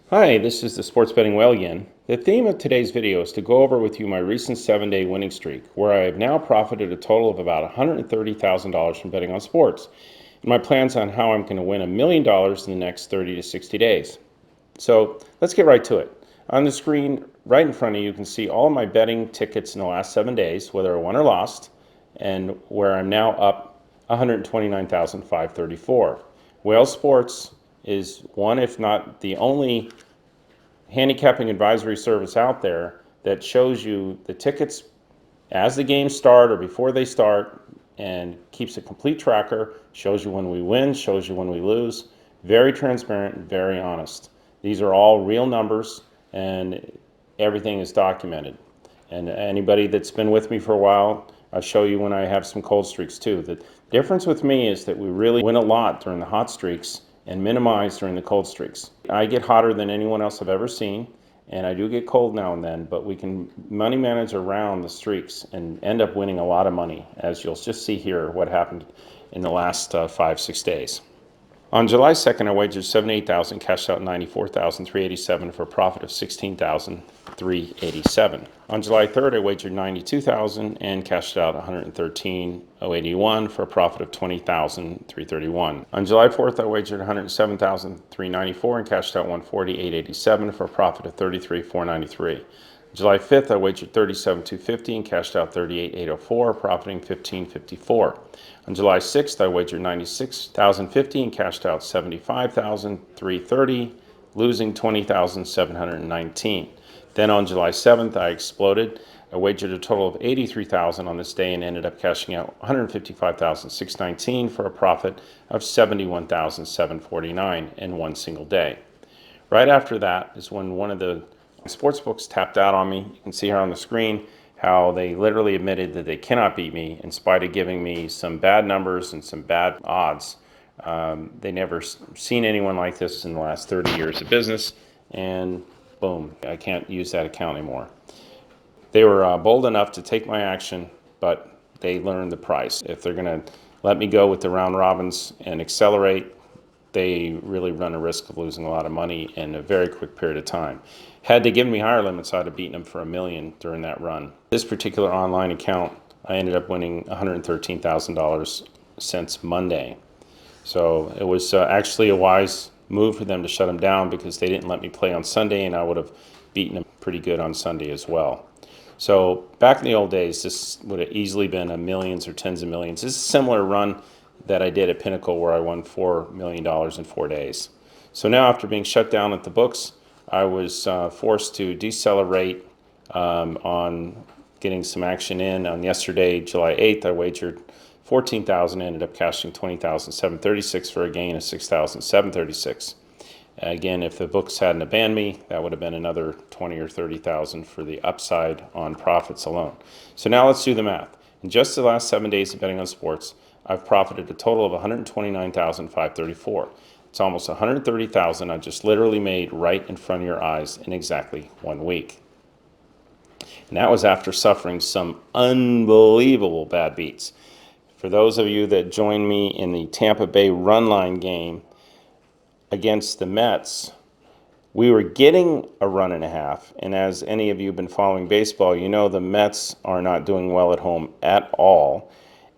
Hi, this is the Sports Betting Whale again. The theme of today's video is to go over with you my recent 7-day winning streak, where I have now profited a total of about $130,000 from betting on sports, and my plans on how I'm going to win $1 million in the next 30 to 60 days. So let's get right to it. On the screen right in front of you, you can see all of my betting tickets in the last 7 days, whether I won or lost, and where I'm now up 129,534. Whale Sports is one, if not the only handicapping advisory service out there that shows you the tickets as the games start or before they start and keeps a complete tracker, shows you when we win, shows you when we lose. Very transparent, very honest. These are all real numbers and everything is documented. And anybody that's been with me for a while, I'll show you when I have some cold streaks too. The difference with me is that we really win a lot during the hot streaks and minimize during the cold streaks. I get hotter than anyone else I've ever seen, and I do get cold now and then, but we can money manage around the streaks and end up winning a lot of money, as you'll just see here what happened in the last 5-6 days. On July 2nd, I wagered $78,000, cashed out $94,387 for a profit of $16,387. On July 3rd, I wagered $92,000 and cashed out $113,081 for a profit of $20,331. On July 4th, I wagered $107,394 and cashed out $148,887 for a profit of $33,493. July 5th, I wagered $37,250 and cashed out $38,804, profiting $15,054. On July 6th, I wagered $96,050 and cashed out $75,330, losing $20,719. Then on July 7th, I exploded. I wagered a total of $83,000 on this day and ended up cashing out $155,619 for a profit of $71,749 in one single day. Right after that is when one of the sportsbooks tapped out on me. You can see here on the screen how they literally admitted that they cannot beat me in spite of giving me some bad numbers and some bad odds. They never seen anyone like this in the last 30 years of business, and boom, I can't use that account anymore. They were bold enough to take my action, but they learned the price. If they're going to let me go with the round robins and accelerate, they really run a risk of losing a lot of money in a very quick period of time. Had they given me higher limits, I'd have beaten them for $1 million during that run. This particular online account, I ended up winning $113,000 since Monday. So it was actually a wise move for them to shut them down because they didn't let me play on Sunday, and I would have beaten them pretty good on Sunday as well. So back in the old days, this would have easily been a millions or tens of millions. This is a similar run that I did at Pinnacle where I won $4 million in 4 days. So now after being shut down at the books, I was forced to decelerate on getting some action in. On yesterday, July 8th, I wagered $14,000, ended up cashing $20,736 for a gain of $6,736. Again, if the books hadn't abandoned me, that would have been another $20,000 or $30,000 for the upside on profits alone. So now let's do the math. In just the last 7 days of betting on sports, I've profited a total of $129,534. It's almost $130,000 I just literally made right in front of your eyes in exactly 1 week. And that was after suffering some unbelievable bad beats. For those of you that joined me in the Tampa Bay run line game against the Mets, we were getting a run and a half, and as any of you have been following baseball, you know the Mets are not doing well at home at all,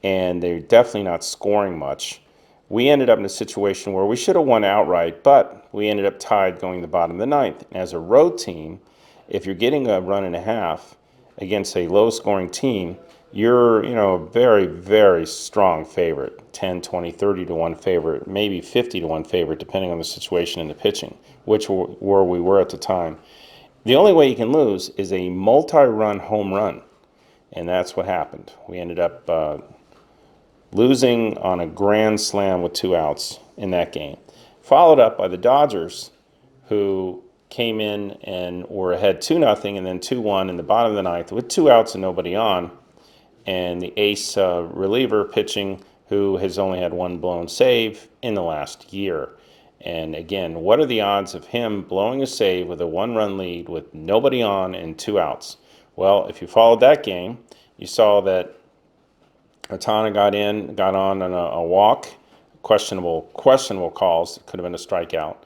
and they're definitely not scoring much. We ended up in a situation where we should have won outright, but we ended up tied going to the bottom of the ninth. And as a road team, if you're getting a run and a half against a low-scoring team, you're a very, very strong favorite, 10, 20, 30 to 1 favorite, maybe 50 to 1 favorite, depending on the situation and the pitching, which where we were at the time. The only way you can lose is a multi-run home run, and that's what happened. We ended up losing on a grand slam with 2 outs in that game, followed up by the Dodgers, who came in and were ahead 2-0 and then 2-1 in the bottom of the ninth with 2 outs and nobody on, and the ace reliever pitching, who has only had 1 blown save in the last year. And again, what are the odds of him blowing a save with a 1-run lead with nobody on and 2 outs? Well, if you followed that game, you saw that Atana got on a walk, questionable calls. It could have been a strikeout.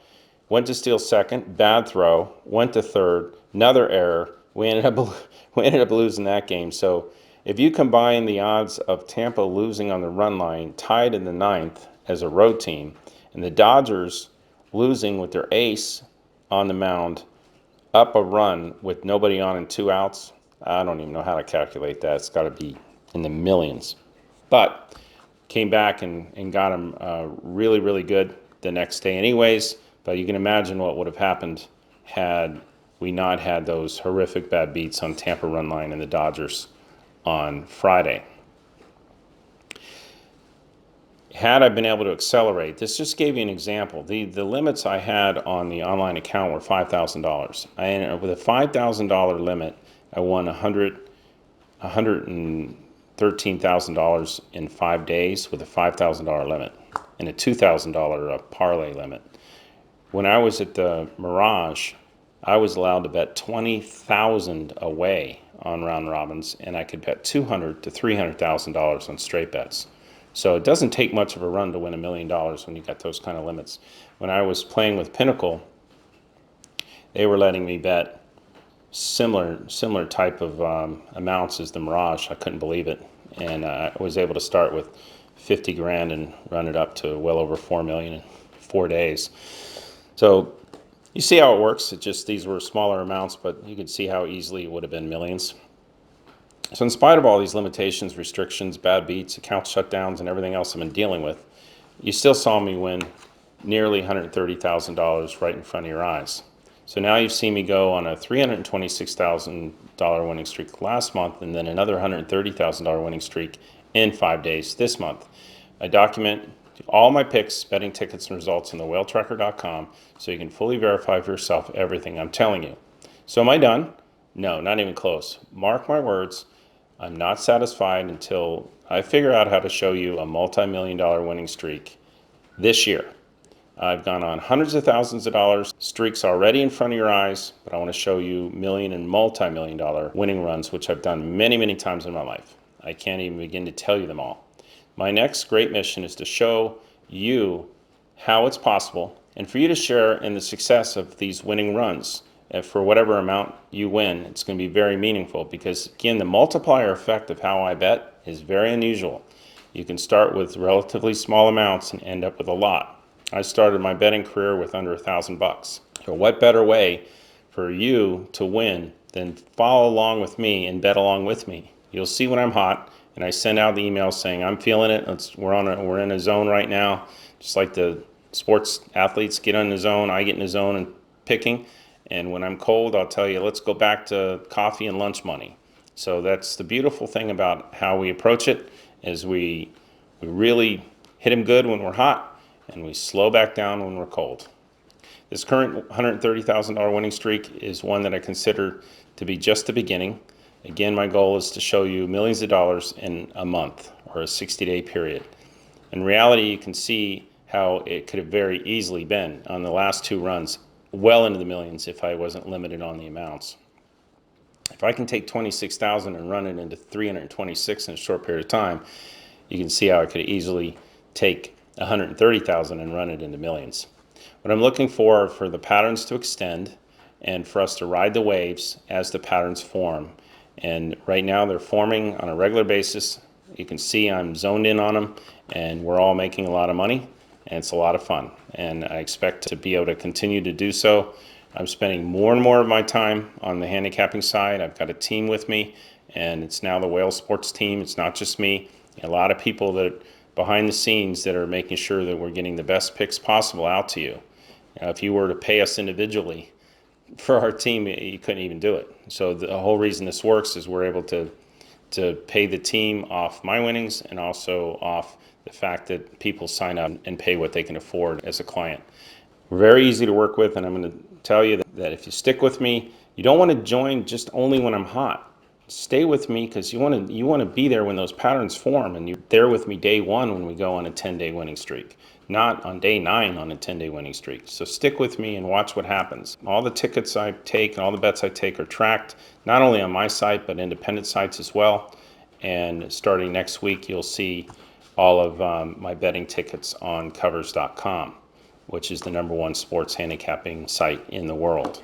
went to steal second, bad throw, went to third, another error. We ended up losing that game. So if you combine the odds of Tampa losing on the run line, tied in the ninth as a road team, and the Dodgers losing with their ace on the mound, up a run with nobody on and 2 outs, I don't even know how to calculate that. It's got to be in the millions. But came back and got him really, really good the next day anyways. But you can imagine what would have happened had we not had those horrific bad beats on Tampa run line and the Dodgers on Friday. Had I been able to accelerate, this just gave you an example. The limits I had on the online account were $5,000. With a $5,000 limit, I won $113,000 in 5 days with a $5,000 limit and a $2,000 parlay limit. When I was at the Mirage, I was allowed to bet $20,000 away on round robins, and I could bet $200,000 to $300,000 on straight bets. So it doesn't take much of a run to win $1 million when you got those kind of limits. When I was playing with Pinnacle, they were letting me bet similar type of amounts as the Mirage. I couldn't believe it, and I was able to start with 50 grand and run it up to well over 4 million in 4 days. So you see how it works. It just, these were smaller amounts, but you could see how easily it would have been millions. So in spite of all these limitations, restrictions, bad beats, account shutdowns, and everything else I've been dealing with, you still saw me win nearly $130,000 right in front of your eyes. So now you've seen me go on a $326,000 winning streak last month, and then another $130,000 winning streak in 5 days this month. I document all my picks, betting tickets, and results on the whaletracker.com so you can fully verify for yourself everything I'm telling you. So am I done? No, not even close. Mark my words, I'm not satisfied until I figure out how to show you a multi-million-dollar winning streak this year. I've gone on hundreds of thousands of dollars, streaks already in front of your eyes, but I want to show you million and multi-million-dollar winning runs, which I've done many, many times in my life. I can't even begin to tell you them all. My next great mission is to show you how it's possible and for you to share in the success of these winning runs. For whatever amount you win, it's going to be very meaningful because, again, the multiplier effect of how I bet is very unusual. You can start with relatively small amounts and end up with a lot. I started my betting career with under $1,000. So what better way for you to win than follow along with me and bet along with me? You'll see when I'm hot, and I send out the email saying, I'm feeling it. We're in a zone right now. Just like the sports athletes get in the zone, I get in the zone and picking. And when I'm cold, I'll tell you, let's go back to coffee and lunch money. So that's the beautiful thing about how we approach it, is we really hit them good when we're hot, and we slow back down when we're cold. This current $130,000 winning streak is one that I consider to be just the beginning. Again, my goal is to show you millions of dollars in a month or a 60-day period. In reality, you can see how it could have very easily been on the last 2 runs, well into the millions if I wasn't limited on the amounts. If I can take 26,000 and run it into 326 in a short period of time, you can see how I could easily take 130,000 and run it into millions. What I'm looking for are for the patterns to extend and for us to ride the waves as the patterns form. And right now they're forming on a regular basis. You can see I'm zoned in on them, and we're all making a lot of money, and it's a lot of fun. And I expect to be able to continue to do so. I'm spending more and more of my time on the handicapping side. I've got a team with me, and it's now the Whale Sports team. It's not just me. A lot of people that behind the scenes that are making sure that we're getting the best picks possible out to you. If you were to pay us individually for our team, you couldn't even do it. So the whole reason this works is we're able to pay the team off my winnings and also off the fact that people sign up and pay what they can afford as a client. We're very easy to work with, and I'm going to tell you that if you stick with me, you don't want to join just only when I'm hot. Stay with me because you want to be there when those patterns form, and you're there with me day 1 when we go on a 10-day winning streak, not on day 9 on a 10-day winning streak. So stick with me and watch what happens. All the tickets I take and all the bets I take are tracked, not only on my site but independent sites as well. And starting next week, you'll see all of my betting tickets on covers.com. which is the #1 sports handicapping site in the world.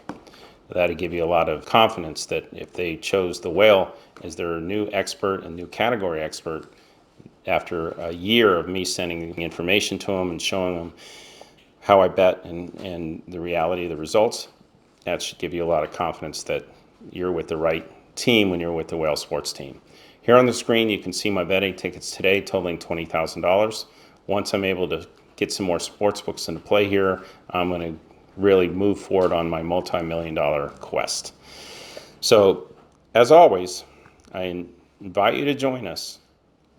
That'll give you a lot of confidence that if they chose the whale as their new expert and new category expert, after a year of me sending information to them and showing them how I bet and the reality of the results, that should give you a lot of confidence that you're with the right team when you're with the Whale Sports team. Here on the screen, you can see my betting tickets today totaling $20,000. Once I'm able to get some more sports books into play here, I'm going to really move forward on my multi-million-dollar quest. So, as always, I invite you to join us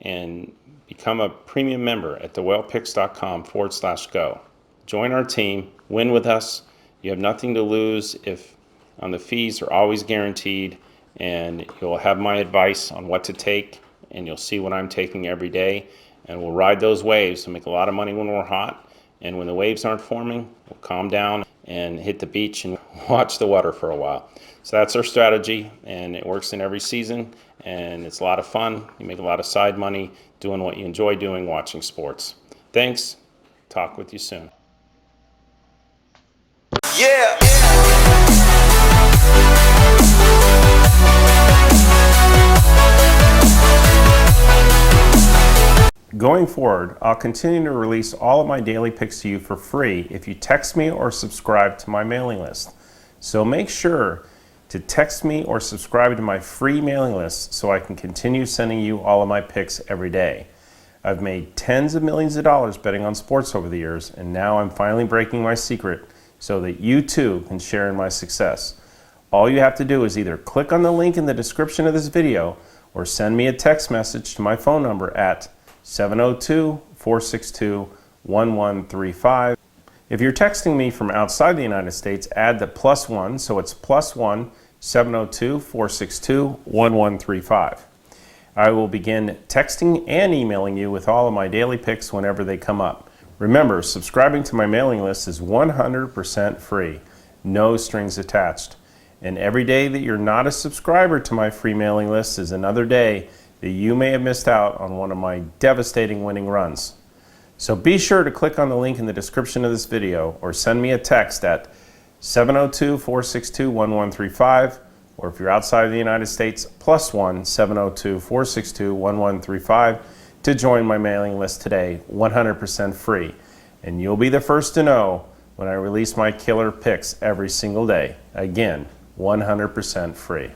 and become a premium member at thewhalepicks.com/go. Join our team, win with us. You have nothing to lose if the fees are always guaranteed, and you'll have my advice on what to take, and you'll see what I'm taking every day, and we'll ride those waves and make a lot of money when we're hot, and when the waves aren't forming, we'll calm down and hit the beach and watch the water for a while. So that's our strategy, and it works in every season, and it's a lot of fun. You make a lot of side money doing what you enjoy doing, watching sports. Thanks. Talk with you soon. Yeah. Going forward, I'll continue to release all of my daily picks to you for free if you text me or subscribe to my mailing list. So make sure to text me or subscribe to my free mailing list so I can continue sending you all of my picks every day. I've made tens of millions of dollars betting on sports over the years, and now I'm finally breaking my secret so that you too can share in my success. All you have to do is either click on the link in the description of this video or send me a text message to my phone number at 702-462-1135. If you're texting me from outside the United States, add the +1, so it's +1 702-462-1135. I will begin texting and emailing you with all of my daily picks whenever they come up. Remember, subscribing to my mailing list is 100% free, no strings attached. And every day that you're not a subscriber to my free mailing list is another day that you may have missed out on one of my devastating winning runs. So be sure to click on the link in the description of this video or send me a text at 702-462-1135, or if you're outside of the United States, +1 702-462-1135 to join my mailing list today, 100% free. And you'll be the first to know when I release my killer picks every single day. Again, 100% free.